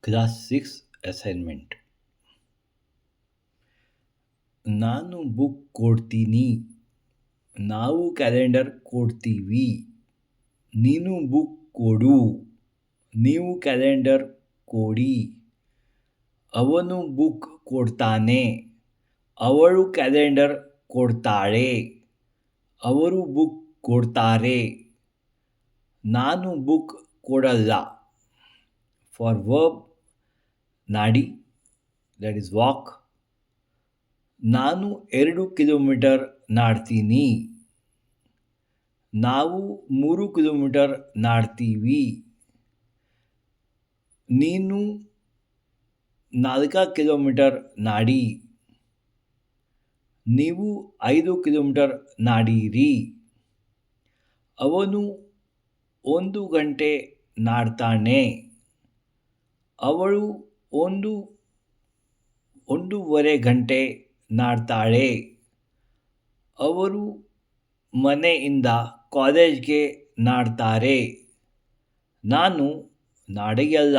Class 6 assignment. ನಾನು book ಕೊಡ್ತೀನಿ, ನಾವು ಕ್ಯಾಲೆಂಡರ್ ಕೊಡ್ತೀವಿ. ನೀನು ಬುಕ್ ಕೊಡು, ನೀವು ಕ್ಯಾಲೆಂಡರ್ ಕೊಡಿ. ಅವನು ಬುಕ್ ಕೊಡ್ತಾನೆ, ಅವಳು ಕ್ಯಾಲೆಂಡರ್ ಕೊಡ್ತಾಳೆ. ಅವರು ಬುಕ್ ಕೊಡ್ತಾರೆ, ನಾನು ಬುಕ್ ಕೊಡಲ್ಲ. ಫಾರ್ ವರ್ಬ್ ನಾಡಿ, that is walk. ನಾನು 2 ಕಿಲೋಮೀಟರ್ ನಾಡ್ತೀನಿ, ನಾವು 3 ಕಿಲೋಮೀಟರ್ ನಾಡ್ತೀವಿ. ನೀನು 4 ಕಿಲೋಮೀಟರ್ ನಾಡಿ, ನೀವು 5 ಕಿಲೋಮೀಟರ್ ನಾಡೀರಿ. ಅವನು 1 ಗಂಟೆ ನಾಡ್ತಾನೆ, ಅವಳು 1.5 ಗಂಟೆ ನಾಡ್ತಾಳೆ. ಅವರು ಮನೆಯಿಂದ ಕಾಲೇಜ್ಗೆ ನಾಡ್ತಾರೆ, ನಾನು ನಾಡೆಯಲ್ಲ.